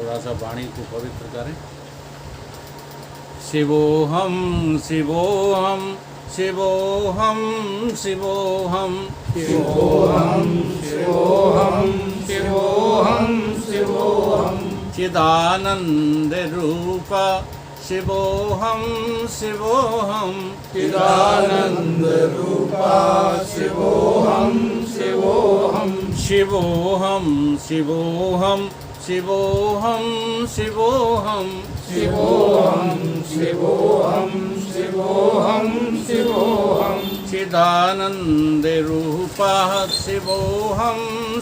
थोड़ा सा वाणी को पवित्र करें। शिवोहम शिवोहम शिवोहम शिवोहम शिवोहम शिवोहम शिवोहम शिवोहम चिदानंद रूप शिवोहम शिवोहम चिदानंद रूपा शिवोहम शिवोहम शिवोहम शिवोहम शिवोहम शिवोहम शिवोहम शिवोहम शिवोहम शिवोहम चिदानंद रूपा शिवोहम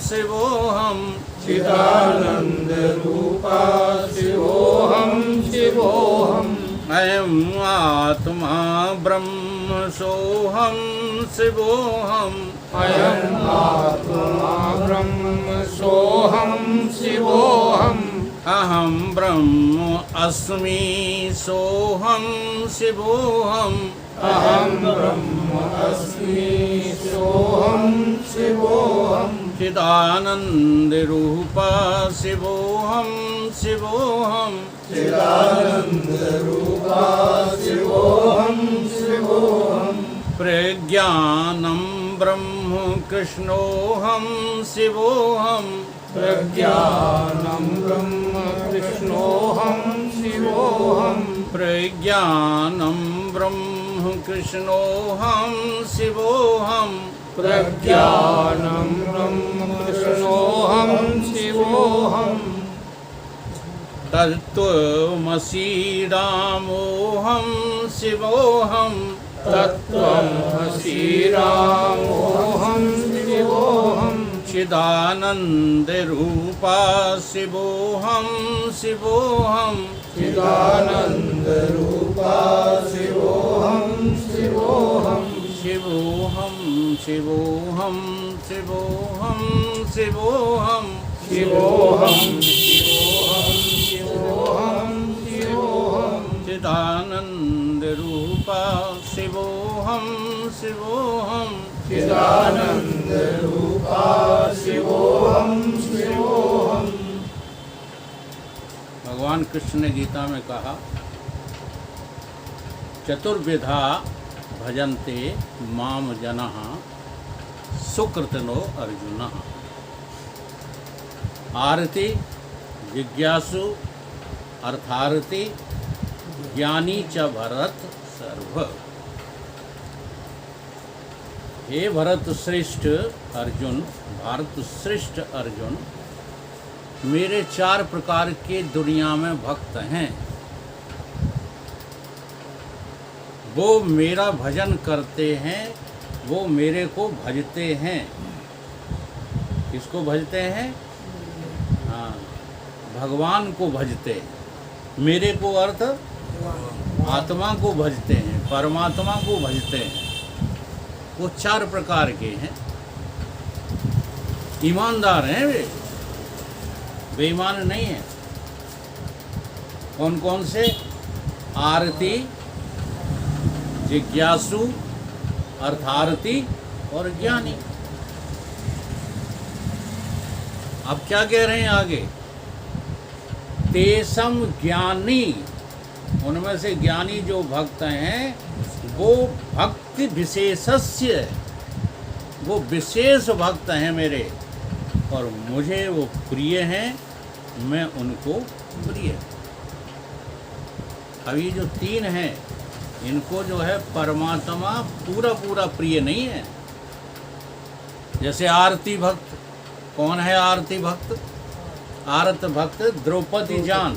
शिवोहम चिदानंद रूपा शिवोहम शिवोहम अयम् आत्मा ब्रह्म सोहम शिवोहम अयम् आत्मा ब्रह्म सोहम शिवोहम अहम ब्रह्म अस्मि सोहम शिवोहम अहम ब्रह्म अस्मि सोहम शिवोहम चिदानंद रूपा शिवोहम शिवोहम चिदानंद रूपा शिवोहम शिवोहम प्रज्ञानं ब्रह्म कृष्णोहम शिवोहम प्रज्ञानं ब्रह्म कृष्णोहम शिवोहम प्रज्ञानं ब्रह्म कृष्णोहम शिवोहम प्रज्ञानं ब्रह्म कृष्णोहम शिवोहम तत्त्वमसि रामोहम शिवोहम तत्त्वमसि रामोहम शिवोहम चिदानंद रूपा शिवोहम शिवोहम चिदानंद रूपा शिवोहम शिवोहम शिवोहम शिवोहम शिवोहम शिवोहम शिवोहम शिवोहम शिवोहम शिवोहम चिदानंद रूपा शिवोहम शिवोहम चिदानंद रूपा शिवोहम शिवोहम। भगवान कृष्ण ने गीता में कहा, चतुर्विधा भजन्ते माम जनः सुकृतनो अर्जुनः। आरति, जिज्ञासु, अर्थारति, ज्ञानी च भरत सर्व। हे भरत श्रेष्ठ अर्जुन, भारत श्रेष्ठ अर्जुन, मेरे 4 प्रकार के दुनिया में भक्त हैं। वो मेरा भजन करते हैं, वो मेरे को भजते हैं। किसको भजते हैं? हाँ, भगवान को भजते हैं। मेरे को अर्थ आत्मा को भजते हैं, परमात्मा को भजते हैं। वो 4 प्रकार के हैं। ईमानदार हैं वे, बेईमान नहीं है। कौन कौन से? आरती, जिज्ञासु, अर्थारती और ज्ञानी। अब क्या कह रहे हैं आगे? तेसम ज्ञानी, उनमें से ज्ञानी जो भक्त हैं वो भक्ति विशेषस्य, वो विशेष भक्त हैं मेरे, और मुझे वो प्रिय हैं, मैं उनको प्रिय। अभी जो 3 हैं इनको जो है परमात्मा पूरा पूरा प्रिय नहीं है। जैसे आरती भक्त, कौन है आरती भक्त? आरत भक्त द्रौपदी जान,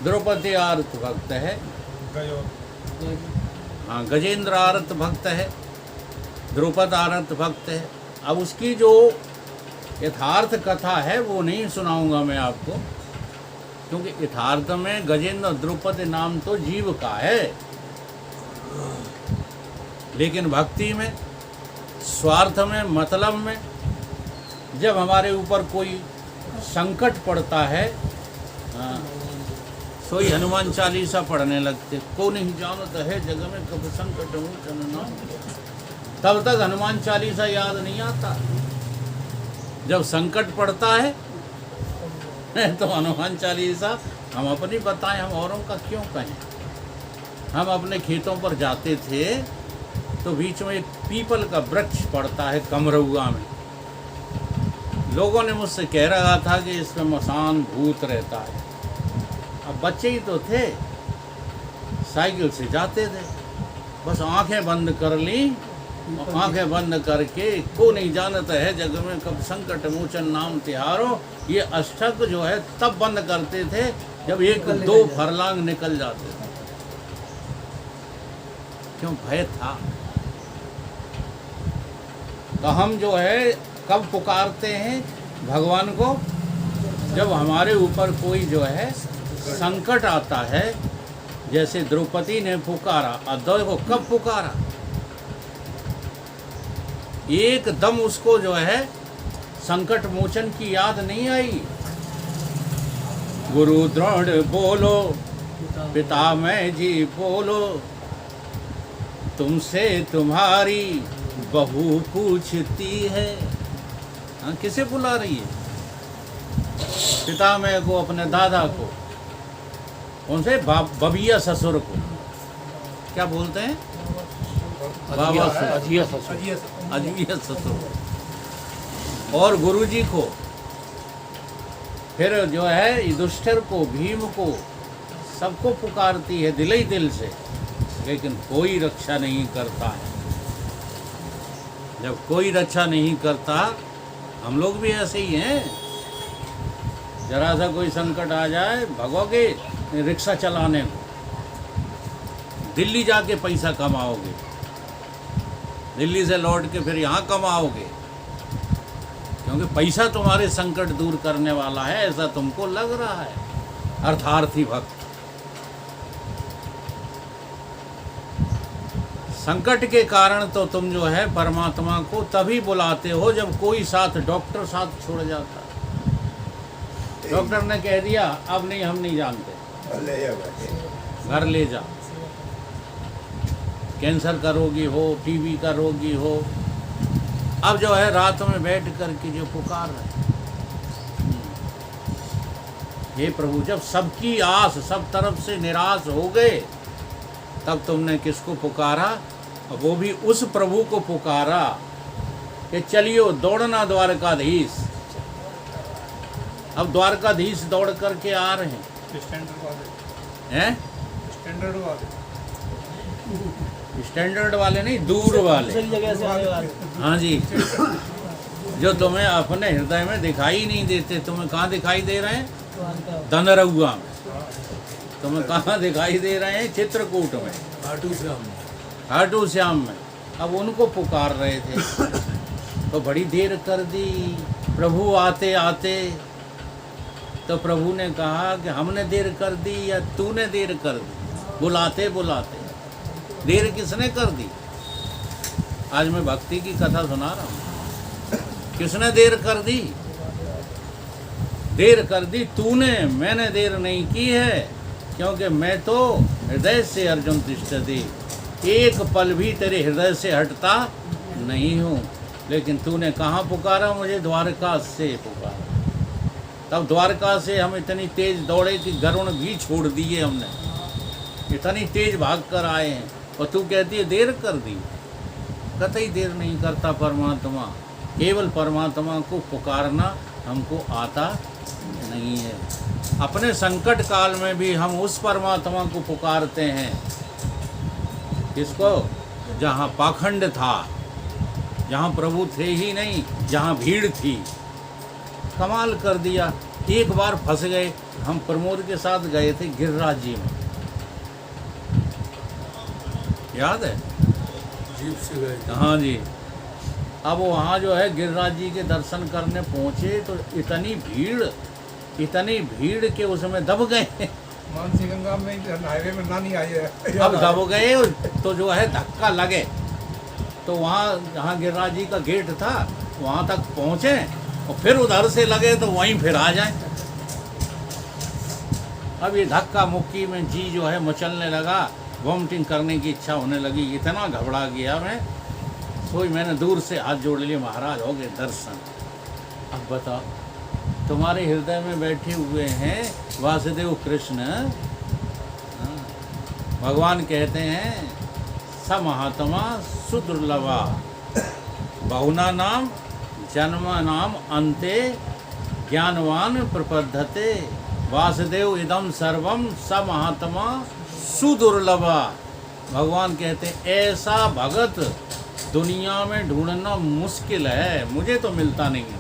द्रौपदी आरत भक्त है। हाँ, गजेंद्र आरत भक्त है, द्रौपद आरत भक्त है। अब उसकी जो यथार्थ कथा है वो नहीं सुनाऊंगा मैं आपको, क्योंकि यथार्थ में गजेंद्र द्रौपदी नाम तो जीव का है, लेकिन भक्ति में, स्वार्थ में, मतलब में जब हमारे ऊपर कोई संकट पड़ता है, सोई हनुमान चालीसा पढ़ने लगते। को नहीं जानता है जग में कब संकट हूँ चलना, तब तक हनुमान चालीसा याद नहीं आता। जब संकट पड़ता है तो हनुमान चालीसा हम अपनी बताएं, हम औरों का क्यों कहें। हम अपने खेतों पर जाते थे तो बीच में एक पीपल का वृक्ष पड़ता है कमरउआ में। लोगों ने मुझसे कह रहा था कि इसमें मसान भूत रहता है। अब बच्चे ही तो थे, साइकिल से जाते थे, बस आंखें बंद कर ली, आंखें बंद करके को नहीं जानता है जग में कब संकट मोचन नाम तिहारो, ये अष्टक जो है तब बंद करते थे जब एक दो फरलांग निकल जाते थे। क्यों? भय था। तो हम जो है कब पुकारते हैं भगवान को? जब हमारे ऊपर कोई जो है संकट आता है, जैसे द्रौपदी ने पुकारा। अद्वैत को कब पुकारा? एकदम उसको जो है संकट मोचन की याद नहीं आई। गुरु द्रोण बोलो, पिता मैं जी बोलो, तुमसे तुम्हारी बहू पूछती है। हाँ, किसे बुला रही है? पिता मैं को, अपने दादा को, उनसे बबिया ससुर को क्या बोलते हैं? बाबा अजिया ससुर। अजमिया ससुर। और गुरुजी को, फिर जो है युधिष्ठिर को, भीम को, सबको पुकारती है दिल ही दिल से, लेकिन कोई रक्षा नहीं करता है। जब कोई रक्षा नहीं करता, हम लोग भी ऐसे ही हैं। जरा सा कोई संकट आ जाए, भगोगे रिक्शा चलाने को, दिल्ली जाके पैसा कमाओगे, दिल्ली से लौट के फिर यहाँ कमाओगे, क्योंकि पैसा तुम्हारे संकट दूर करने वाला है, ऐसा तुमको लग रहा है। अर्थार्थी भक्त। संकट के कारण तो तुम जो है परमात्मा को तभी बुलाते हो जब कोई साथ, डॉक्टर साथ छोड़ जाता। डॉक्टर ने कह दिया अब नहीं, हम नहीं जानते, घर ले जा। कैंसर का रोगी हो, टीबी का रोगी हो, अब जो है रात में बैठ कर के जो पुकार रहे, हे प्रभु, जब सबकी आस सब तरफ से निराश हो गए, तब तुमने किसको पुकारा? वो भी उस प्रभु को पुकारा कि चलियो दौड़ना द्वारकाधीश। अब द्वारकाधीश दौड़ करके आ रहे हैं। स्टैंडर्ड वाले नहीं, दूर वाले। हाँ जी, जो तुम्हें अपने हृदय में दिखाई नहीं देते। तुम्हें कहाँ दिखाई दे रहे हैं? दनरउआ में। तुम्हें कहाँ दिखाई दे रहे हैं? चित्रकूट में, खाटू श्याम में। अब उनको पुकार रहे थे तो बड़ी देर कर दी प्रभु आते आते। तो प्रभु ने कहा कि हमने देर कर दी या तूने देर कर दी? बुलाते बुलाते देर किसने कर दी? आज मैं भक्ति की कथा सुना रहा हूँ। किसने देर कर दी? देर कर दी तूने, मैंने देर नहीं की है, क्योंकि मैं तो हृदय से अर्जुन तिष्ठति, एक पल भी तेरे हृदय से हटता नहीं हूँ। लेकिन तूने कहाँ पुकारा मुझे? द्वारका से पुकारा। तब द्वारका से हम इतनी तेज दौड़े कि गरुण भी छोड़ दिए हमने, इतनी तेज भाग कर आए हैं। और तू कहती है देर कर दी? कतई देर नहीं करता परमात्मा। केवल परमात्मा को पुकारना हमको आता नहीं है। अपने संकट काल में भी हम उस परमात्मा को पुकारते हैं किसको? जहाँ पाखंड था, जहाँ प्रभु थे ही नहीं, जहाँ भीड़ थी। कमाल कर दिया। एक बार फंस गए। हम प्रमोद के साथ गए थे गिरिराज जी में, याद है? जीप से गए। हाँ जी। अब वहाँ जो है गिरिराज जी के दर्शन करने पहुँचे तो इतनी भीड़ के उसमें दब गए। मानसी गंगा में हाईवे में नानी आई है। अब दब गए तो जो है धक्का लगे तो वहाँ जहाँ गिरिराज जी का गेट था वहाँ तक पहुँचे और फिर उधर से लगे तो वहीं फिर आ जाए। अब ये धक्का मुक्की में जी जो है मचलने लगा, वॉमिटिंग करने की इच्छा होने लगी। इतना घबरा गया मैं, सोई मैंने दूर से हाथ जोड़ लिए, महाराज हो गए दर्शन। अब बताओ तुम्हारे हृदय में बैठे हुए हैं वासुदेव कृष्ण। हाँ, भगवान कहते हैं स महात्मा सुदुर्लभा बहुना नाम जन्म नाम अंते ज्ञानवान प्रपद्धते वासुदेव इदम सर्वम स महात्मा सुदुर्लभा। भगवान कहते हैं ऐसा भगत दुनिया में ढूंढना मुश्किल है, मुझे तो मिलता नहीं है।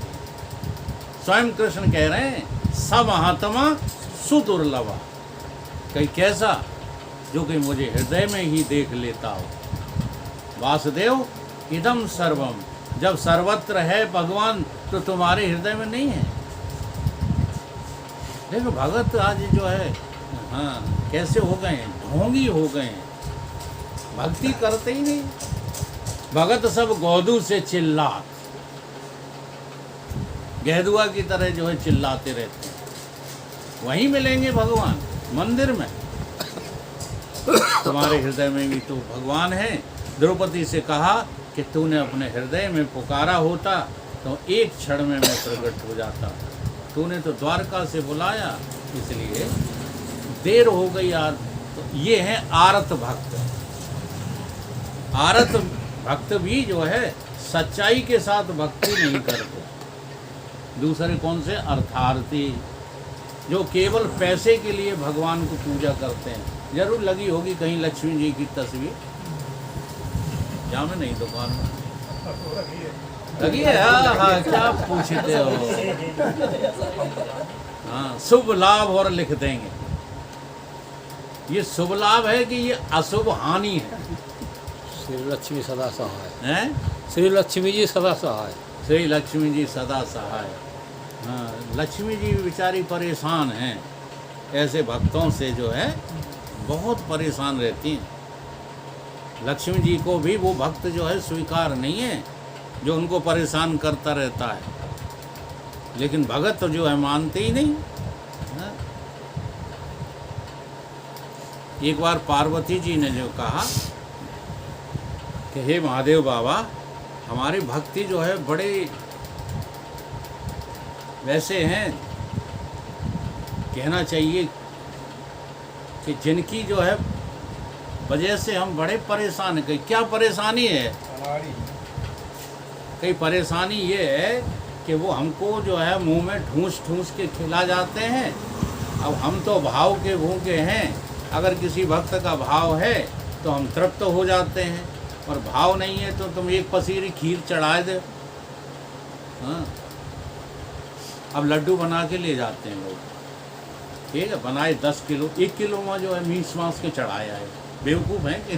स्वयं कृष्ण कह रहे हैं स महात्मा सुदुर्लभा, कहीं कैसा जो कि मुझे हृदय में ही देख लेता हो। वासुदेव इदम सर्वम, जब सर्वत्र है भगवान तो तुम्हारे हृदय में नहीं है। देखो भगत आज जो है हाँ कैसे हो गए हैं, ढोंगी हो गए हैं, भक्ति करते ही नहीं। भगत सब गौदू से चिल्लात, गहदुआ की तरह जो है चिल्लाते रहते हैं। वहीं मिलेंगे भगवान मंदिर में। तुम्हारे हृदय में भी तो भगवान है। द्रौपदी से कहा कि तूने अपने हृदय में पुकारा होता तो एक क्षण में मैं प्रकट हो जाता। तूने तो द्वारका से बुलाया, इसलिए देर हो गई यार। तो ये है आरत भक्त। आरत भक्त भी जो है सच्चाई के साथ भक्ति नहीं करते। दूसरे कौन से? अर्थार्थी, जो केवल पैसे के लिए भगवान को पूजा करते हैं। जरूर लगी होगी कहीं लक्ष्मी जी की तस्वीर, क्या में नहीं दुकान में लगी है। हाँ, क्या पूछते हो। हाँ, शुभ लाभ और लिख देंगे। ये शुभ लाभ है कि ये अशुभ हानि है? श्री लक्ष्मी सदा सहाय हैं? श्री लक्ष्मी जी सदा सहाय। श्री लक्ष्मी जी सदा सहाय। हाँ, लक्ष्मी जी बेचारी परेशान हैं, ऐसे भक्तों से जो है बहुत परेशान रहती हैं। लक्ष्मी जी को भी वो भक्त जो है स्वीकार नहीं है जो उनको परेशान करता रहता है, लेकिन भगत तो जो है मानते ही नहीं। हाँ? एक बार पार्वती जी ने जो कहा कि हे महादेव बाबा, हमारी भक्ति जो है बड़े वैसे हैं, कहना चाहिए कि जिनकी जो है वजह से हम बड़े परेशान हैं। क्या परेशानी है? कई परेशानी ये है कि वो हमको जो है मुंह में ठूस ठूस के खिला जाते हैं। अब हम तो भाव के भूखे हैं। अगर किसी भक्त का भाव है तो हम तृप्त हो जाते हैं, और भाव नहीं है तो तुम एक पसीरी खीर चढ़ा दे। हाँ, अब लड्डू बना के ले जाते हैं लोग, ठीक है, बनाए 10 किलो, 1 किलो में जो है मीस मांस के चढ़ाया है। बेवकूफ़ हैं कि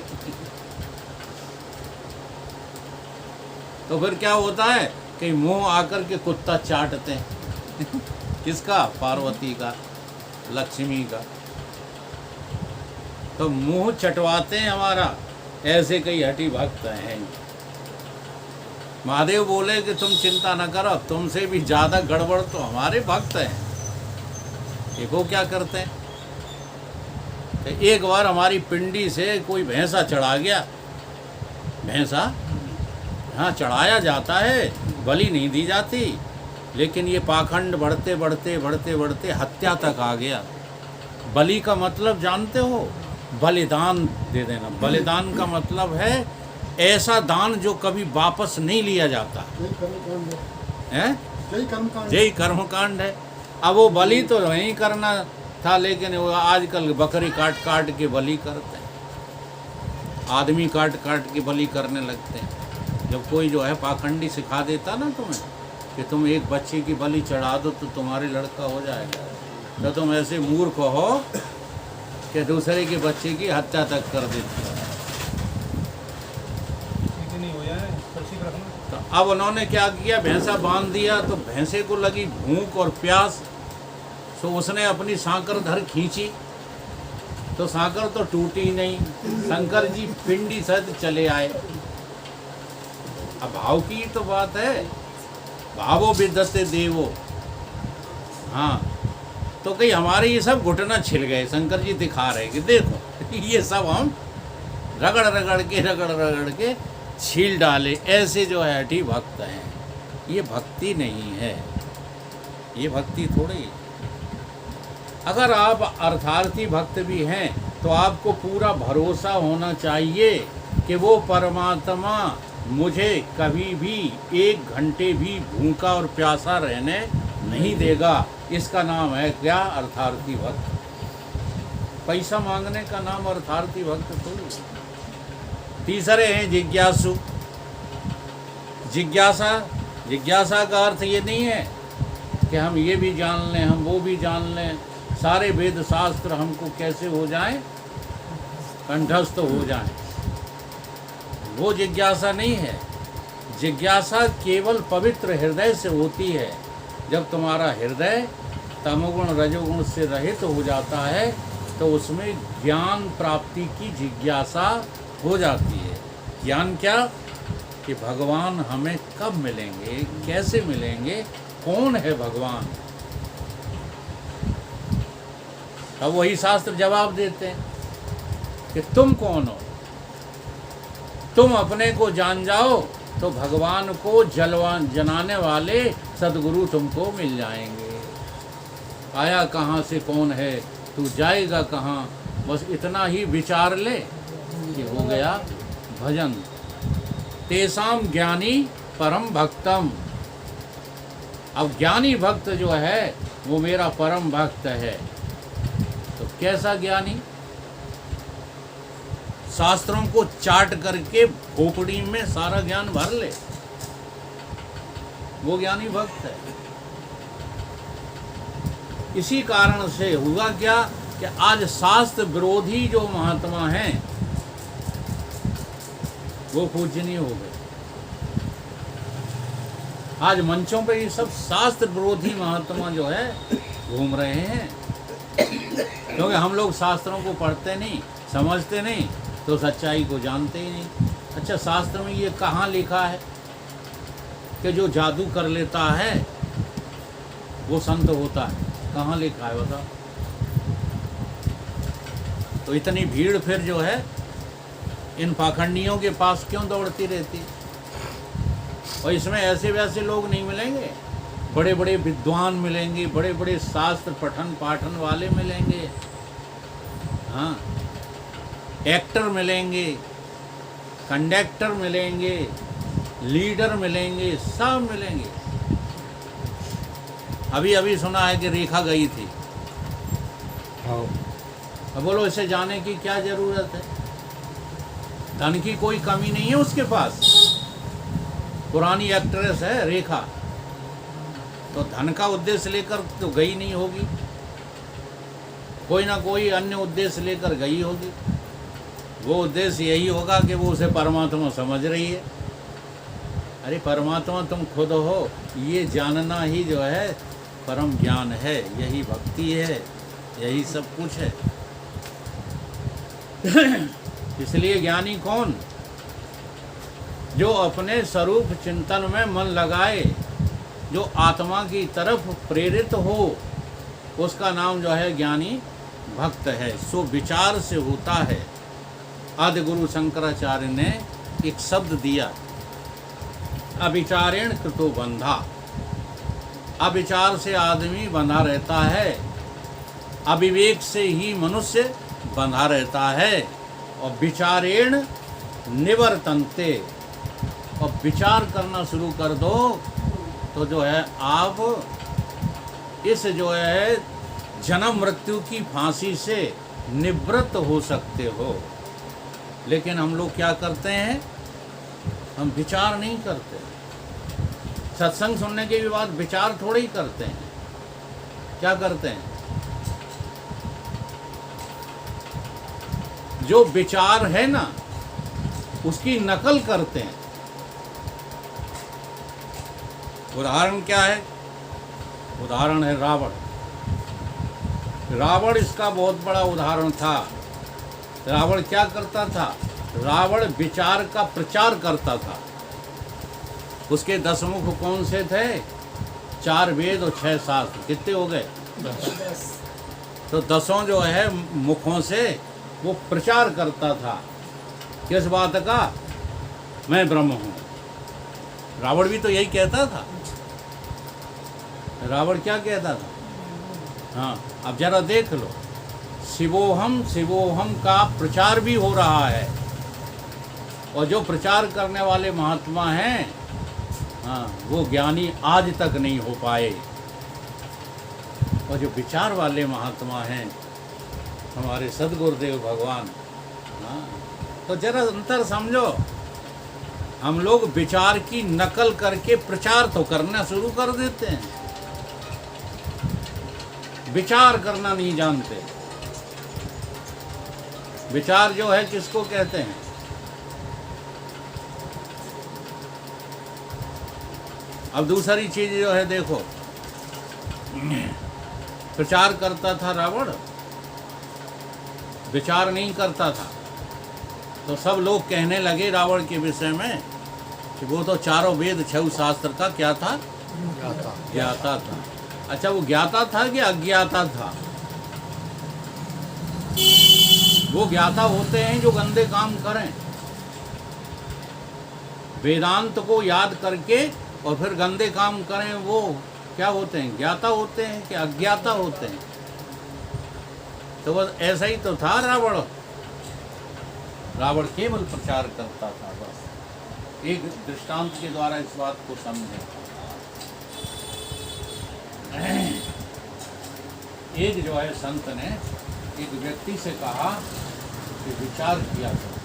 तो फिर क्या होता है कि मुंह आकर के कुत्ता चाटते हैं। किसका? पार्वती का, लक्ष्मी का। तो मुंह चटवाते हैं हमारा। ऐसे कई हठी भक्त हैं। महादेव बोले कि तुम चिंता न करो, तुमसे भी ज़्यादा गड़बड़ तो हमारे भक्त हैं। देखो क्या करते हैं। तो एक बार हमारी पिंडी से कोई भैंसा चढ़ा गया। भैंसा हाँ चढ़ाया जाता है, बलि नहीं दी जाती, लेकिन ये पाखंड बढ़ते बढ़ते बढ़ते बढ़ते हत्या तक आ गया। बलि का मतलब जानते हो? बलिदान दे देना। बलिदान का मतलब है ऐसा दान जो कभी वापस नहीं लिया जाता है। यही कर्मकांड है। अब वो बलि तो नहीं करना था, लेकिन वो आजकल बकरी काट काट के बलि करते हैं, आदमी काट काट के बलि करने लगते हैं। जब कोई जो है पाखंडी सिखा देता ना तुम्हें कि तुम एक बच्चे की बलि चढ़ा दो तो तुम्हारे लड़का हो जाएगा, तो तुम ऐसे मूर्ख हो कि दूसरे के बच्चे की हत्या तक कर देते हो। तो अब उन्होंने क्या किया, भैंसा बांध दिया। तो भैंसे को लगी भूख और प्यास, तो उसने अपनी सांकर धर खींची, तो सांकर तो टूटी नहीं। शंकर जी पिंडी सहित चले आए। अब भाव की तो बात है, भावो विदते देवो। हाँ, तो कहीं हमारे ये सब घुटना छिल गए। शंकर जी दिखा रहे कि देखो ये सब हम रगड़ रगड़ के छील डाले। ऐसे जो है हठी भक्त हैं, ये भक्ति नहीं है। ये भक्ति थोड़ी है। अगर आप अर्थार्थी भक्त भी हैं तो आपको पूरा भरोसा होना चाहिए कि वो परमात्मा मुझे कभी भी 1 घंटे भी भूखा और प्यासा रहने नहीं देगा। इसका नाम है क्या? अर्थार्थी भक्त। पैसा मांगने का नाम अर्थार्थी भक्त थोड़ी। तीसरे हैं जिज्ञासु। जिज्ञासा का अर्थ ये नहीं है कि हम ये भी जान लें, हम वो भी जान लें, सारे वेद शास्त्र हमको कैसे हो जाएं, कंठस्थ हो जाएं। वो जिज्ञासा नहीं है। जिज्ञासा केवल पवित्र हृदय से होती है। जब तुम्हारा हृदय तमोगुण रजोगुण से रहित हो जाता है तो उसमें ज्ञान प्राप्ति की जिज्ञासा हो जाती है। ज्ञान क्या? कि भगवान हमें कब मिलेंगे, कैसे मिलेंगे, कौन है भगवान। अब वही शास्त्र जवाब देते हैं कि तुम कौन हो। तुम अपने को जान जाओ तो भगवान को जनाने वाले सद्गुरु तुमको मिल जाएंगे। आया कहाँ से, कौन है, तू जाएगा कहाँ, बस इतना ही विचार ले कि हो गया भजन। तेसाम ज्ञानी परम भक्तम। अब ज्ञानी भक्त जो है वो मेरा परम भक्त है। तो कैसा ज्ञानी? शास्त्रों को चाट करके खोपड़ी में सारा ज्ञान भर ले, वो ज्ञानी भक्त है। इसी कारण से हुआ क्या कि आज शास्त्र विरोधी जो महात्मा हैं वो पूजनीय हो गए। आज मंचों पे ये सब शास्त्र विरोधी महात्मा जो है घूम रहे हैं, क्योंकि हम लोग शास्त्रों को पढ़ते नहीं, समझते नहीं, तो सच्चाई को जानते ही नहीं। अच्छा, शास्त्र में ये कहाँ लिखा है कि जो जादू कर लेता है वो संत होता है? कहाँ लिखा है बताओ? तो इतनी भीड़ फिर जो है इन पाखंडियों के पास क्यों दौड़ती रहती? और इसमें ऐसे वैसे लोग नहीं मिलेंगे, बड़े बड़े विद्वान मिलेंगे, बड़े बड़े शास्त्र पठन पाठन वाले मिलेंगे, हाँ, एक्टर मिलेंगे, कंडक्टर मिलेंगे, लीडर मिलेंगे, सब मिलेंगे। अभी अभी सुना है कि रेखा गई थी। हाँ, अब बोलो इसे जाने की क्या जरूरत है? धन की कोई कमी नहीं है उसके पास। पुरानी एक्ट्रेस है रेखा, तो धन का उद्देश्य लेकर तो गई नहीं होगी, कोई ना कोई अन्य उद्देश्य लेकर गई होगी। वो उद्देश्य यही होगा कि वो उसे परमात्मा समझ रही है। अरे परमात्मा तुम खुद हो, ये जानना ही जो है परम ज्ञान है, यही भक्ति है, यही सब कुछ है। इसलिए ज्ञानी कौन? जो अपने स्वरूप चिंतन में मन लगाए, जो आत्मा की तरफ प्रेरित हो, उसका नाम जो है ज्ञानी भक्त है। सो विचार से होता है। आदि गुरु शंकराचार्य ने एक शब्द दिया, अविचारेण कृतो बंधा। अविचार से आदमी बंधा रहता है, अविवेक से ही मनुष्य बंधा रहता है। और विचारेण निवर्तन्ते, और विचार करना शुरू कर दो तो जो है आप इस जो है जन्म मृत्यु की फांसी से निवृत्त हो सकते हो। लेकिन हम लोग क्या करते हैं? हम विचार नहीं करते। सत्संग सुनने के बाद विचार थोड़े ही करते हैं। क्या करते हैं? जो विचार है ना उसकी नकल करते हैं। उदाहरण क्या है? उदाहरण है रावण। रावण इसका बहुत बड़ा उदाहरण था। रावण क्या करता था? रावण विचार का प्रचार करता था। उसके 10 मुख कौन से थे? 4 वेद और 6 शास्त्र। कितने हो गए? 10। तो 10 जो है मुखों से वो प्रचार करता था। किस बात का? मैं ब्रह्म हूँ। रावण भी तो यही कहता था। रावण क्या कहता था? हाँ, अब जरा देख लो, शिवोहम शिवोहम का प्रचार भी हो रहा है, और जो प्रचार करने वाले महात्मा हैं, हाँ, वो ज्ञानी आज तक नहीं हो पाए, और जो विचार वाले महात्मा हैं हमारे सदगुरुदेव भगवान, हाँ, तो जरा अंतर समझो। हम लोग विचार की नकल करके प्रचार तो करना शुरू कर देते हैं, विचार करना नहीं जानते। विचार जो है किसको कहते हैं? अब दूसरी चीज जो है देखो, प्रचार करता था रावण, विचार नहीं करता था, तो सब लोग कहने लगे रावण के विषय में कि वो तो चारों वेद छह शास्त्र का क्या था? ज्ञाता था। अच्छा, वो ज्ञाता था कि अज्ञाता था? वो ज्ञाता होते हैं जो गंदे काम करें, वेदांत को याद करके और फिर गंदे काम करें, वो क्या होते हैं? ज्ञाता होते हैं कि अज्ञाता होते हैं? तो बस ऐसा ही तो था रावण। रावण केवल प्रचार करता था, बस। एक दृष्टांत के द्वारा इस बात को समझें। एक जो है संत ने एक व्यक्ति से कहा कि विचार किया करो।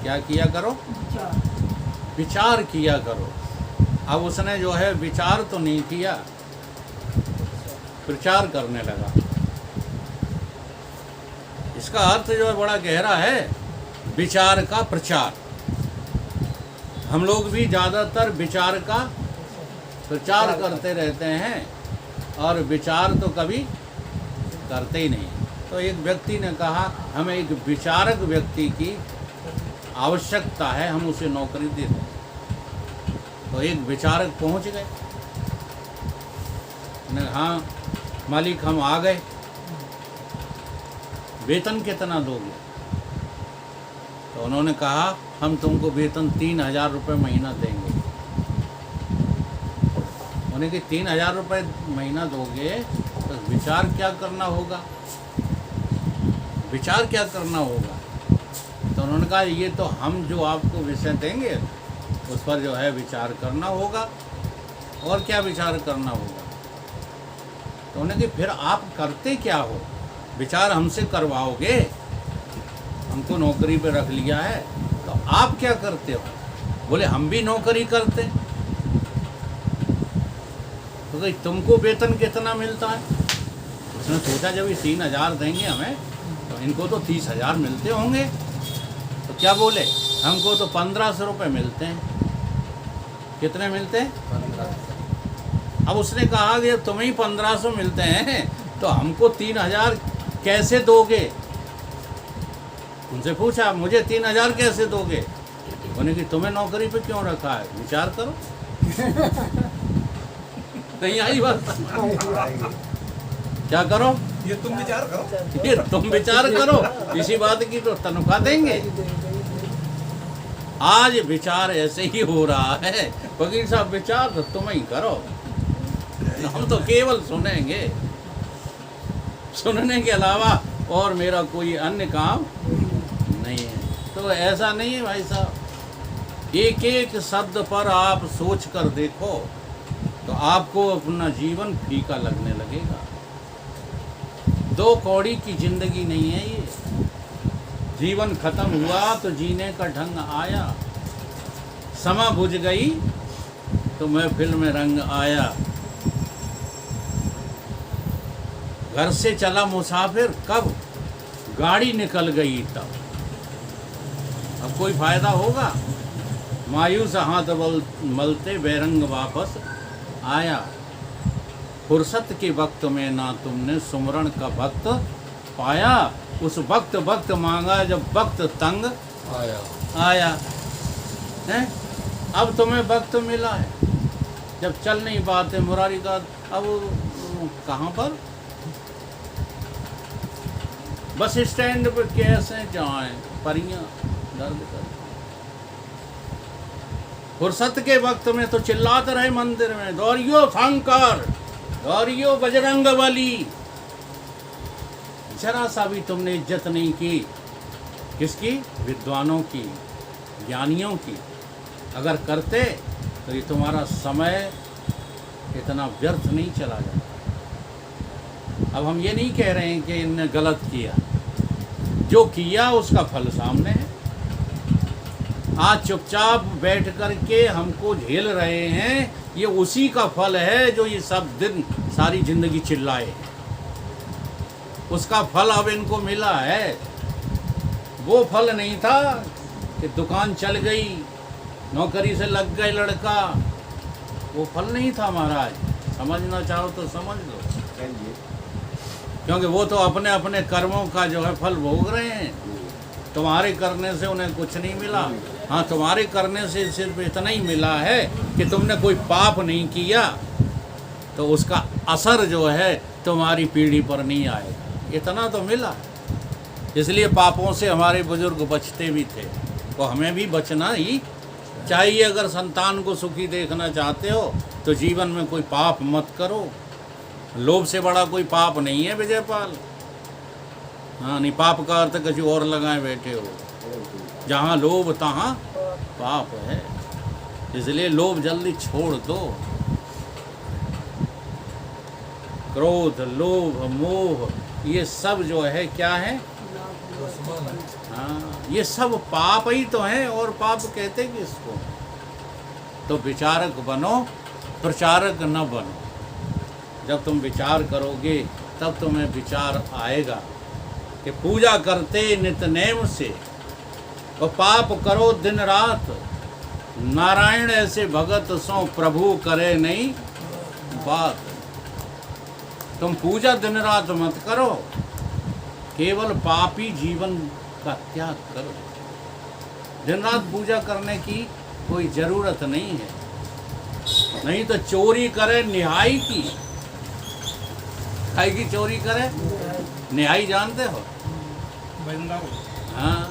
क्या किया करो? विचार किया करो। अब उसने जो है विचार तो नहीं किया, प्रचार करने लगा। इसका अर्थ जो है बड़ा गहरा है, विचार का प्रचार। हम लोग भी ज़्यादातर विचार का प्रचार करते रहते हैं और विचार तो कभी करते ही नहीं। तो एक व्यक्ति ने कहा हमें एक विचारक व्यक्ति की आवश्यकता है, हम उसे नौकरी दे दें। तो एक विचारक पहुंच गए, हाँ मालिक हम आ गए, वेतन कितना दोगे? तो उन्होंने कहा हम तुमको वेतन 3,000 रुपये महीना देंगे। उन्हें कि 3,000 रुपये महीना दोगे तो विचार क्या करना होगा? विचार क्या करना होगा? तो उन्होंने कहा ये तो हम जो आपको विषय देंगे उस पर जो है विचार करना होगा। और क्या विचार करना होगा? तो उन्होंने कि फिर आप करते क्या हो? विचार हमसे करवाओगे, हमको नौकरी पे रख लिया है, तो आप क्या करते हो? बोले हम भी नौकरी करते। तो कहीं तुमको वेतन कितना मिलता है? उसने सोचा जब ये 3,000 देंगे हमें तो इनको तो 30,000 मिलते होंगे। तो क्या बोले, हमको तो 1,500 रुपये मिलते हैं। कितने मिलते हैं? 1,500। अब उसने कहा कि तुम्हें ही 1,500 मिलते हैं तो हमको 3,000 कैसे दोगे? उनसे पूछा मुझे 3,000 कैसे दोगे? उन्होंने कि तुम्हें नौकरी पे क्यों रखा है, विचार करो। नहीं आई बात? क्या करो? ये तुम विचार करो, ये तुम विचार करो, इसी बात की तो तनख्वाह देंगे। आज विचार ऐसे ही हो रहा है, वकील साहब विचार तो तुम ही करो, हम तो केवल सुनेंगे, सुनने के अलावा और मेरा कोई अन्य काम नहीं है। तो ऐसा नहीं है भाई साहब, एक एक शब्द पर आप सोच कर देखो तो आपको अपना जीवन फीका लगने लगेगा। 2 कौड़ी की जिंदगी नहीं है ये। जीवन खत्म हुआ तो जीने का ढंग आया, समा बुझ गई तो महफिल में रंग आया। घर से चला मुसाफिर कब, गाड़ी निकल गई तब। अब कोई फायदा होगा? मायूस हाथ मलते बेरंग वापस आया। फुर्सत के वक्त में ना तुमने सुमरण का वक्त पाया। उस वक्त मांगा जब वक्त तंग आया है। अब तुम्हें वक्त मिला है, जब चल नहीं पाते मुरारी का, अब कहाँ पर? बस स्टैंड पर कैसे जाएं परियां दर्द कर। फुर्सत के वक्त में तो चिल्लाते रहे मंदिर में, दौड़ियो शंकर, दौड़ियो बजरंग बली। जरा सा भी तुमने इज्जत नहीं की। किसकी? विद्वानों की, ज्ञानियों की। अगर करते तो ये तुम्हारा समय इतना व्यर्थ नहीं चला जाता। अब हम ये नहीं कह रहे हैं कि इनने गलत किया, जो किया उसका फल सामने है। आज चुपचाप बैठ कर के हमको झेल रहे हैं, ये उसी का फल है जो ये सब दिन सारी जिंदगी चिल्लाए। उसका फल अब इनको मिला है। वो फल नहीं था कि दुकान चल गई, नौकरी से लग गए लड़का, वो फल नहीं था महाराज। समझना चाहो तो समझ लो, क्योंकि वो तो अपने अपने कर्मों का जो है फल भोग रहे हैं। तुम्हारे करने से उन्हें कुछ नहीं मिला। हाँ, तुम्हारे करने से सिर्फ इतना ही मिला है कि तुमने कोई पाप नहीं किया, तो उसका असर जो है तुम्हारी पीढ़ी पर नहीं आएगा, इतना तो मिला। इसलिए पापों से हमारे बुजुर्ग बचते भी थे, तो हमें भी बचना ही चाहिए। अगर संतान को सुखी देखना चाहते हो तो जीवन में कोई पाप मत करो। लोभ से बड़ा कोई पाप नहीं है विजयपाल। हाँ, नहीं, पाप का अर्थ किसी और लगाए बैठे हो। जहाँ लोभ तहाँ पाप है, इसलिए लोभ जल्दी छोड़ दो। क्रोध, लोभ, मोह, ये सब जो है क्या है? हाँ, ये सब पाप ही तो हैं। और पाप कहते किसको? तो विचारक बनो, प्रचारक न बनो। जब तुम विचार करोगे तब तुम्हें विचार आएगा कि पूजा करते नितनेम से और पाप करो दिन रात, नारायण ऐसे भगत सो प्रभु करे नहीं बात। तुम पूजा दिन रात मत करो, केवल पापी जीवन का त्याग करो। दिन रात पूजा करने की कोई ज़रूरत नहीं है। नहीं तो चोरी करे निहाई की। खाई की चोरी करे निहाई जानते हो? हाँ,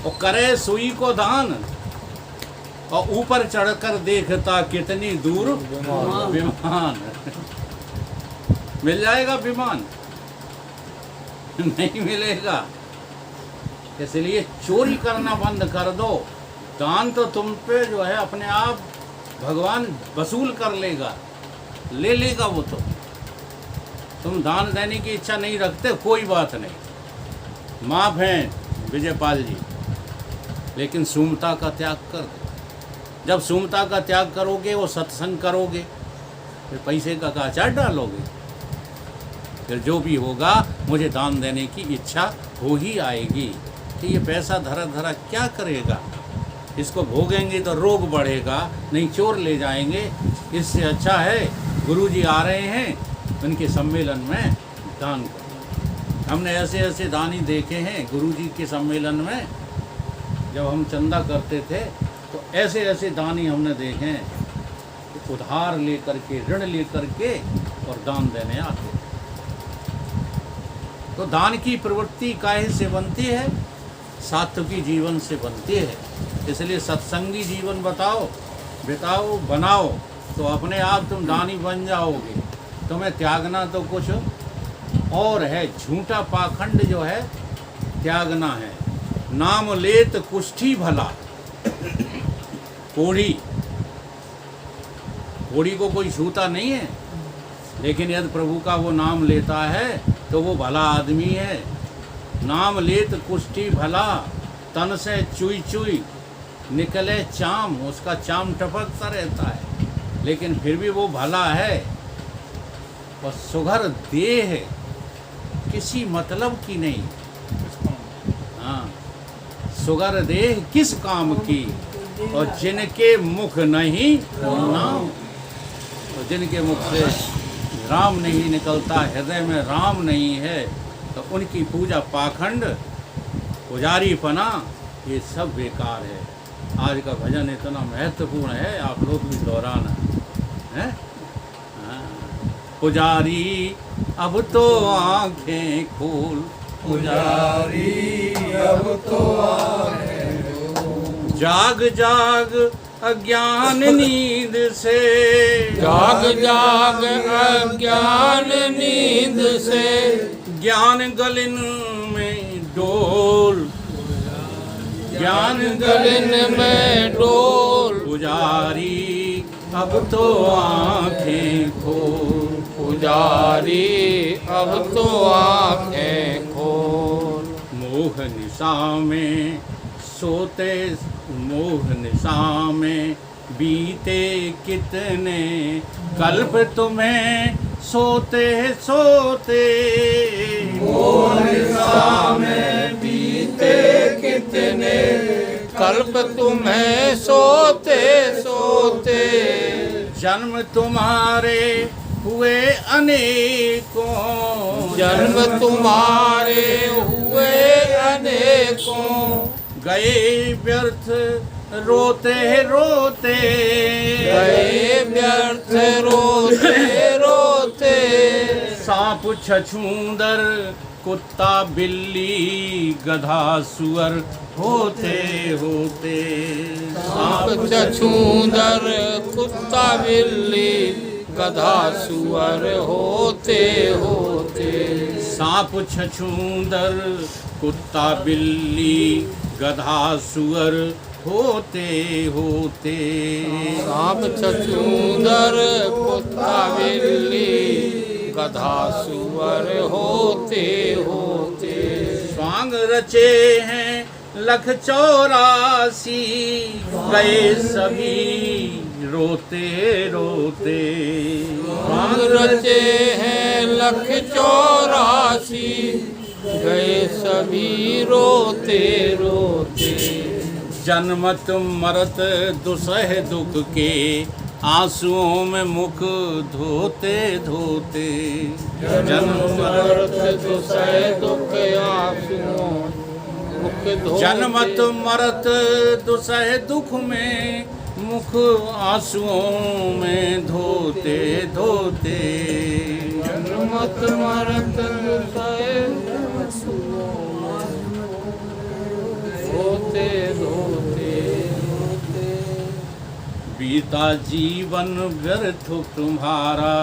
और करे सुई को दान, और ऊपर चढ़कर देखता कितनी दूर विमान। मिल जाएगा विमान? नहीं मिलेगा। इसलिए चोरी करना बंद कर दो। दान तो तुम पे जो है अपने आप भगवान वसूल कर लेगा, ले लेगा वो तो। तुम दान देने की इच्छा नहीं रखते, कोई बात नहीं, माफ़ हैं विजयपाल जी, लेकिन सूमता का त्याग कर दो। जब सूमता का त्याग करोगे, वो सत्संग करोगे, फिर पैसे का अचार डालोगे, फिर जो भी होगा मुझे दान देने की इच्छा हो ही आएगी कि ये पैसा धरा धरा क्या करेगा, इसको भोगेंगे तो रोग बढ़ेगा, नहीं चोर ले जाएंगे। इससे अच्छा है गुरुजी आ रहे हैं, उनके सम्मेलन में दान करो। हमने ऐसे ऐसे दानी देखे हैं गुरुजी के सम्मेलन में। जब हम चंदा करते थे तो ऐसे ऐसे दानी हमने देखे हैं, उधार लेकर के, ऋण लेकर के और दान देने आते। तो दान की प्रवृत्ति काहे से बनती है? सात्विकी जीवन से बनती है। इसलिए सत्संगी जीवन बिताओ, बनाओ, तो अपने आप तुम दानी बन जाओगे। तुम्हें त्यागना तो कुछ और है, झूठा पाखंड जो है त्यागना है। नाम लेत कुष्ठी भला। कोढ़ी को कोई छूता नहीं है, लेकिन यदि प्रभु का वो नाम लेता है तो वो भला आदमी है। नाम लेत कुष्ठी भला, तन से चुई चुई निकले चाम। उसका चाम टपकता रहता है, लेकिन फिर भी वो भला है। और सुघर देह किसी मतलब की नहीं। हाँ, सुघर देह किस काम की, और जिनके मुख नहीं नाम। तो जिनके मुख से राम नहीं निकलता, हृदय में राम नहीं है, तो उनकी पूजा पाखंड, पुजारी पना, ये सब बेकार है। आज का भजन इतना महत्वपूर्ण है, आप लोग भी दोहराना है। पुजारी अब तो आंखें खोल, पुजारी अब तो आंखें खोल, जाग जाग अज्ञान नींद से, जाग जाग अज्ञान नींद से, ज्ञान गलन में डोल, ज्ञान गलन में डोल, पुजारी अब तो आंखें खोल, पुजारी अब तो आंखें खोल। मोह निशा में सोते, मोह निशा में बीते कितने कल्प तुम्हें सोते सोते, मोह निशा में बीते कितने कल्प तुम्हें सोते सोते, जन्म तुम्हारे हुए अनेकों, जन्म तुम्हारे हुए अनेकों, गए व्यर्थ रोते रोते, गए व्यर्थ रोते रोते, सांप छछूंदर कुत्ता बिल्ली गधा सुअर होते होते, सांप छछूंदर कुत्ता बिल्ली गधा सुअर होते होते, सांप छछूंदर कुत्ता बिल्ली गधा सुअर होते होते, सांप छछूंदर कुत्ता बिल्ली गधा सुअर होते होते, स्वांग रचे हैं 184 गए सभी रोते रोते, स्वांग रचे हैं 184 गए सभी रोते रोते, जन्मत मरत दुसह दुख के आंसुओं में मुख धोते धोते, जन्म मरत दुसह दुख आंसुओं मुख धोते, जन्मत मरत दुसह दुख में मुख आंसुओं में धोते धोते, जन्मत मरत दुसह धोते धोते, बीता जीवन व्यर्थ तुम्हारा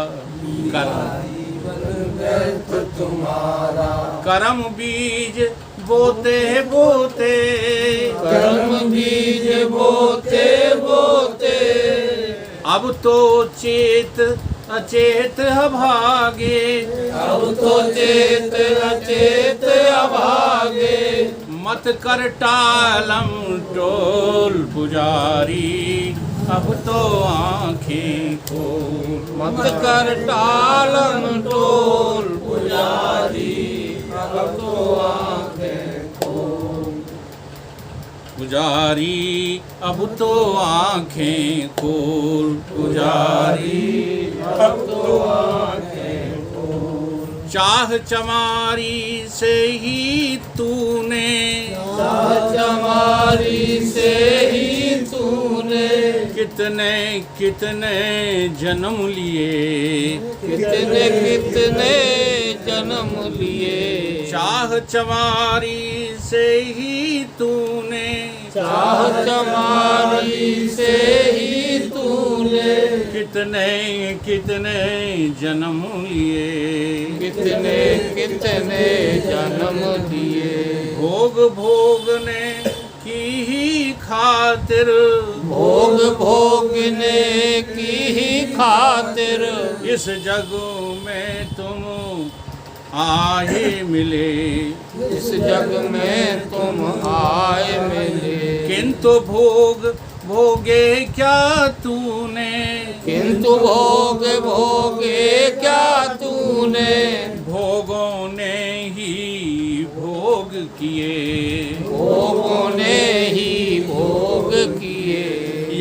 कर्म बीज बोते बोते, कर्म बीज बोते बोते, अब तो चेत अचेत अभागे, अब तो चेत अचेत अभागे, मत कर टालम टोल पुजारी अब तो आंखें खोल, मत कर टालम टोल पुजारी अब तो आंखें खोल, पुजारी अब तो आंखें खोल, पुजारी अब तो आंखें खोल, चाह चमारी से ही तूने, चमारी से ही तूने कितने कितने जन्म लिए, कितने कितने जन्म लिए, चाह चमारी से ही तूने, चाह चमारी से ही तूने कितने कितने जन्म लिए, कितने कितने जन्म लिए, भोग भोगने की ही खातिर, भोग भोगने की ही खातिर, इस जग में तुम आए मिले, इस जग में तुम आए मिले, किंतु भोग भोगे क्या तूने, किंतु भोग भोगे क्या तूने, भोगों ने ही भोग किए, भोगों ने ही भोग किए,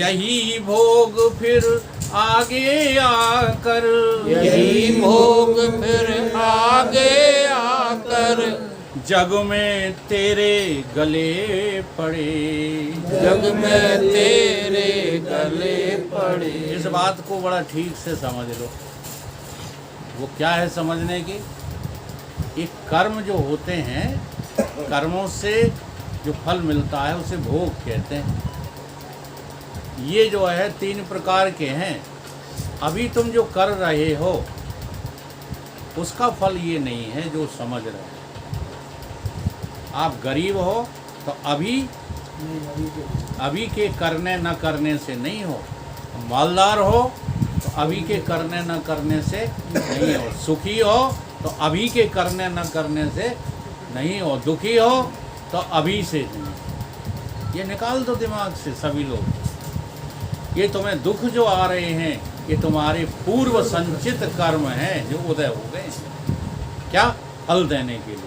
यही भोग फिर आगे आकर, यही भोग फिर आगे आकर, जग में तेरे गले पड़े, जग में तेरे गले पड़े। इस बात को बड़ा ठीक से समझ लो। वो क्या है समझने की, ये कर्म जो होते हैं, कर्मों से जो फल मिलता है उसे भोग कहते हैं। ये जो है 3 प्रकार के हैं। अभी तुम जो कर रहे हो उसका फल ये नहीं है जो समझ रहे हो। आप गरीब हो तो अभी के करने न करने से नहीं हो। मालदार हो तो अभी के करने न करने से नहीं हो। सुखी हो तो अभी के करने न करने से नहीं हो। दुखी हो तो अभी से नहीं। ये निकाल दो दिमाग से सभी लोग। ये तुम्हें दुख जो आ रहे हैं ये तुम्हारे पूर्व संचित कर्म हैं जो उदय हो गए, क्या फल देने के लिए।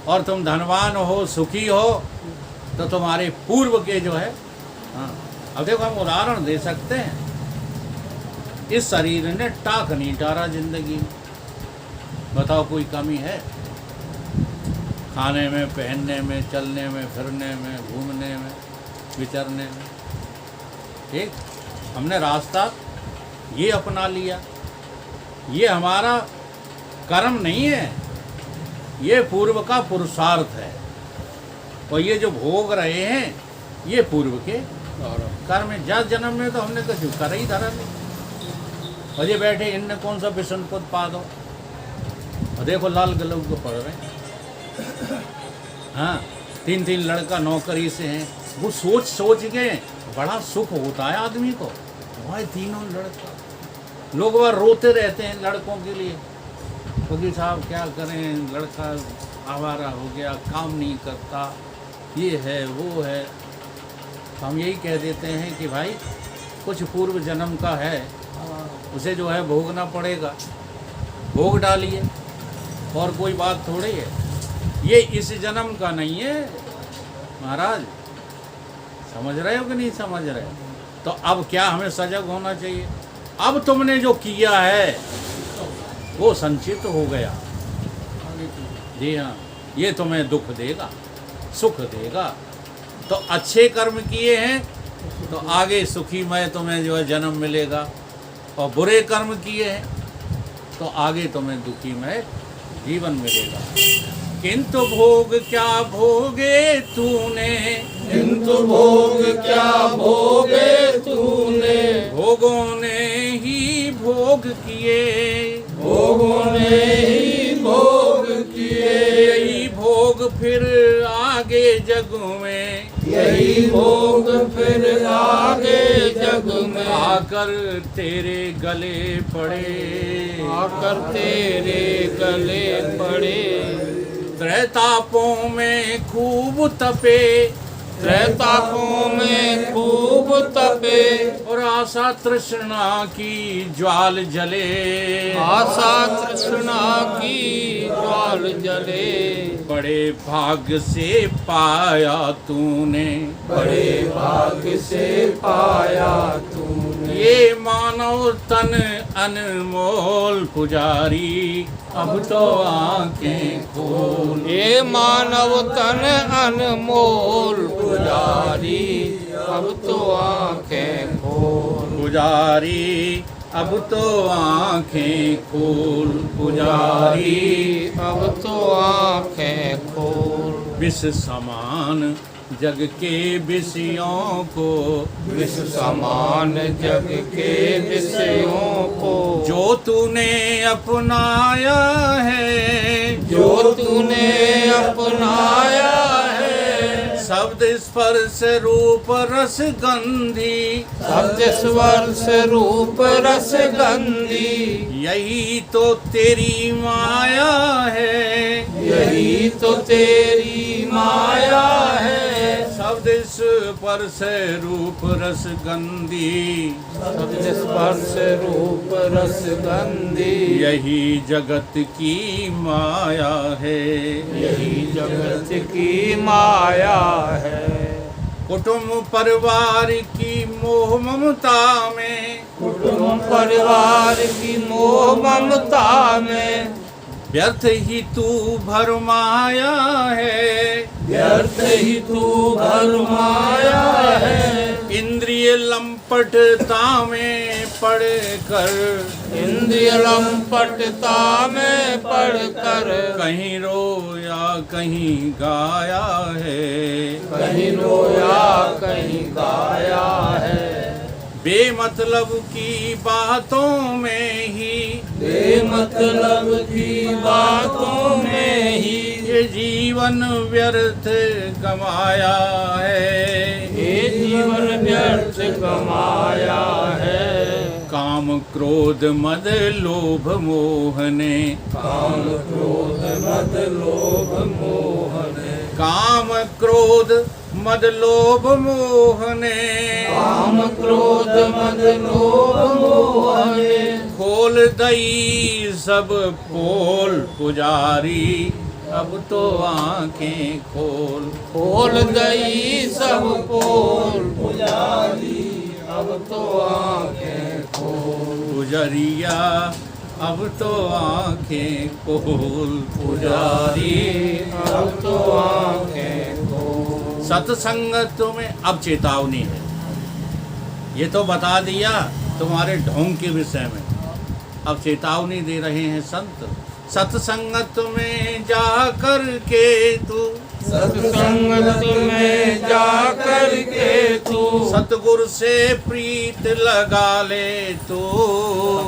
और तुम धनवान हो, सुखी हो तो तुम्हारे पूर्व के जो है। हाँ, अब देखो हम उदाहरण दे सकते हैं। इस शरीर ने टाक नहीं टारा जिंदगी में, बताओ कोई कमी है? खाने में, पहनने में, चलने में, फिरने में, घूमने में, विचरने में। ठीक, हमने रास्ता ये अपना लिया। ये हमारा कर्म नहीं है, ये पूर्व का पुरुषार्थ है। और ये जो भोग रहे हैं ये पूर्व के कर्म है। जा जन्म में तो हमने कुछ कर ही धरा नहीं। और ये बैठे इनने कौन सा विष्णु पद पा दो, और देखो लाल गलौज को पढ़ रहे हैं। हाँ, 3 लड़का नौकरी से हैं। वो सोच के बड़ा सुख होता है आदमी को। भाई 3 लड़का, लोग वह रोते रहते हैं लड़कों के लिए। वकील साहब क्या करें, लड़का आवारा हो गया, काम नहीं करता, ये है वो है। तो हम यही कह देते हैं कि भाई कुछ पूर्व जन्म का है, उसे जो है भोगना पड़ेगा। भोग डालिए, और कोई बात थोड़ी है। ये इस जन्म का नहीं है महाराज। समझ रहे हो कि नहीं समझ रहे हो? तो अब क्या हमें सजग होना चाहिए। अब तुमने जो किया है वो संचित हो गया। जी हाँ, ये तुम्हें दुख देगा, सुख देगा। तो अच्छे कर्म किए हैं तो आगे सुखीमय तुम्हें जो है जन्म मिलेगा, और बुरे कर्म किए हैं तो आगे तुम्हें दुखीमय जीवन मिलेगा। किंतु भोग क्या भोगे तूने, किंतु भोग क्या भोगे तूने, भोगों ने ही भोग किए, भोगों ने ही भोग किए। यही भोग फिर आगे जग में, यही भोग फिर आगे जग में आकर तेरे गले पड़े, आकर तेरे गले पड़े। त्रैतापों में खूब तपे, त्रैतापों में खूब तपे, और आशा तृष्णा की ज्वाल जले, आशा तृष्णा की ज्वाल जले। बड़े भाग्य से पाया तूने, बड़े भाग्य से पाया तूने ये मानव तन अनमोल पुजारी, अब तो आंखें खोल। ये मानव तन अनमोल पुजारी, अब तो आंखें खोल। पुजारी अब तो आंखें खोल, पुजारी अब तो आंखें खोल। विष समान जग के विषयों को, विष समान जग के विषयों को जो तूने अपनाया है, जो तूने अपनाया है। शब्द स्पर्श रूप रस गंधी, शब्द स्पर्श रूप रस गंधी, यही तो तेरी माया है, यही तो तेरी माया है। शब्द स्पर्श रूप रस गंधी, शब्द स्पर्श रूप रस गंधी, यही जगत की माया है, यही जगत की माया है। कुटुंब परिवार की मोह ममता में, कुटुंब परिवार की मोह ममता में व्यर्थ ही तू भरमाया है, व्यर्थ ही तू भरमाया है। इंद्रिय लंपटता में पढ़कर, इंद्रिय लंपटता में पढ़कर, कहीं रोया कहीं गाया है, कहीं रोया कहीं गाया है। बेमतलब की बातों में ही, बेमतलब की बातों में ही, ये जीवन व्यर्थ गमाया है, ये जीवन व्यर्थ गमाया है। काम क्रोध मद लोभ मोह ने, काम क्रोध मद लोभ मोह ने, काम क्रोध मद लोभ मोह ने, काम क्रोध मद लोभ मोह ने, खोल दई सब पोल पुजारी, अब तो आंखें खोल, खोल दई सब पोल पुजारी, अब तो आंखें खोल। पुजरिया अब तो आंखें खोल पुजारी, अब तो आंखें खोल। सत्संगत में अब चेतावनी है। ये तो बता दिया तुम्हारे ढोंग के विषय में, अब चेतावनी दे रहे हैं संत। सत्संगत में जा कर के तू, सत्संगत में जा कर के तू, सतगुरु से प्रीत लगा ले तू,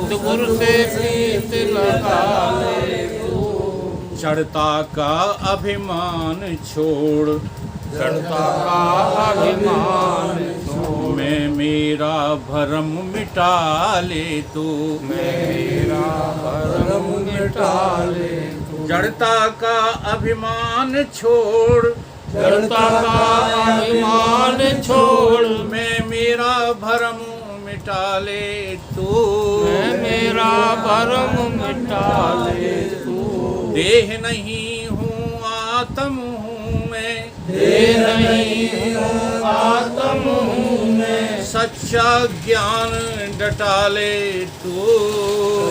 सतगुरु से प्रीत लगा ले तू। चढ़ता का अभिमान छोड़, चढ़ता का अभिमान छोड़, मैं मेरा भरम मिटा ले तू, मैं मेरा भरम मिटा ले तू। जड़ता का अभिमान छोड़, जड़ता का अभिमान छोड़, मैं मेरा भरम मिटा ले तू, मैं मेरा भरम मिटा ले तू। देह नहीं हूँ आत्म हूँ मैं, देह नहीं हूँ आत्म हूँ मैं, सच्चा ज्ञान डटा ले तू,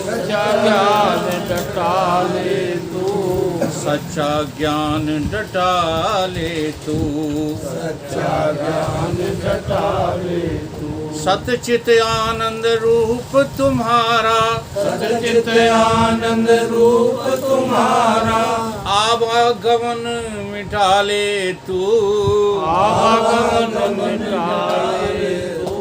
सच्चा ज्ञान डटा ले तू, सच्चा ज्ञान डटा ले तू, सच्चा ज्ञान डटा ले तू। सतचित आनंद रूप तुम्हारा, सच्चित आनंद रूप तुम्हारा, आवागमन मिटा ले तू, आवागमन मिटा ले तू।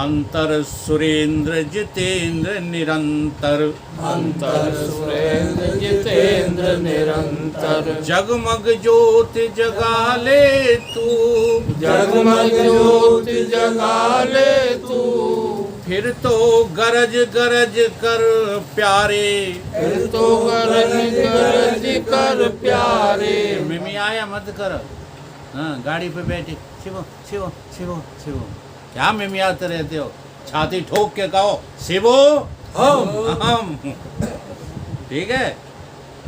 अंतर सुरेंद्र जितेंद्र निरंतर, अंतर सुरेंद्र जितेंद्र निरंतर, जगमग ज्योति जगा ले तू, जगमग ज्योति जगा ले तू। फिर तो गरज गरज कर प्यारे, फिर तो गरज गरज कर प्यारे। मिमी आया मत कर, हाँ गाड़ी पे बैठे शिवो शिवो शिवो शिवो, क्या मिमियाते रहते हो? छाती ठोक के कहो शिवो हम, ठीक है।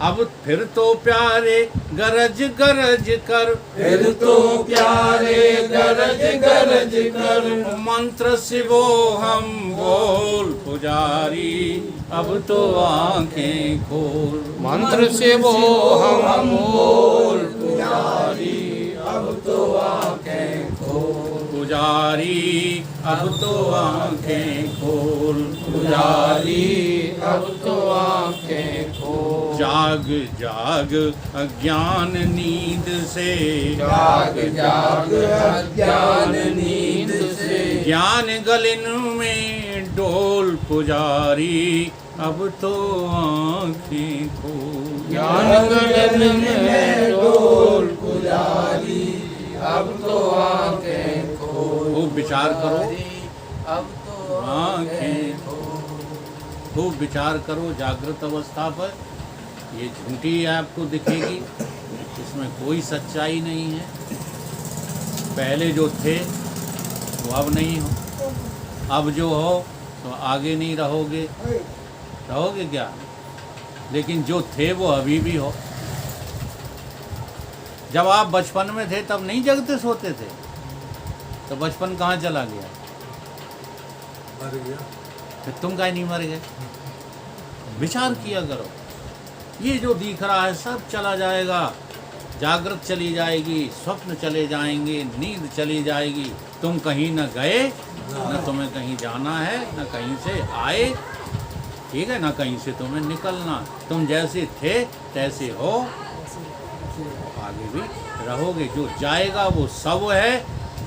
अब फिर तो प्यारे गरज गरज कर, फिर तो प्यारे गरज गरज कर, मंत्र शिवो हम बोल पुजारी, अब तो आंखें खोल, मंत्र से वो हम बोल पुजारी, अब तो आंखें खोल। पुजारी अब तो आंखें खोल, पुजारी अब तो आंखें खोल। जाग जाग अज्ञान नींद से, जाग जाग अज्ञान नींद से, ज्ञान गलन में डोल पुजारी, अब तो आंखें खोल, ज्ञान गलन में डोल पुजारी, अब तो आंखें खोल। खूब विचार करो, अब तो आंखें खूब विचार करो जागृत अवस्था पर। ये झूठी आपको दिखेगी, इसमें कोई सच्चाई नहीं है। पहले जो थे वो अब नहीं हो, अब जो हो तो आगे नहीं रहोगे, रहोगे क्या? लेकिन जो थे वो अभी भी हो। जब आप बचपन में थे तब नहीं जगते सोते थे, तो बचपन कहाँ चला गया? मर गया। फिर तुम काहे नहीं मर गए? विचार किया करो, ये जो दिख रहा है सब चला जाएगा। जागृत चली जाएगी, स्वप्न चले जाएंगे, नींद चली जाएगी, तुम कहीं न गए, न तुम्हें कहीं जाना है, न कहीं से आए, ठीक है, न कहीं से तुम्हें निकलना। तुम जैसे थे तैसे हो, आगे भी रहोगे। जो जाएगा वो सब है,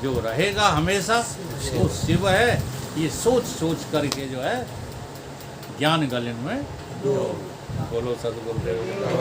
जो रहेगा हमेशा वो शिव है। ये सोच सोच करके जो है ज्ञान गलन में बोलो सदगुरुदेव।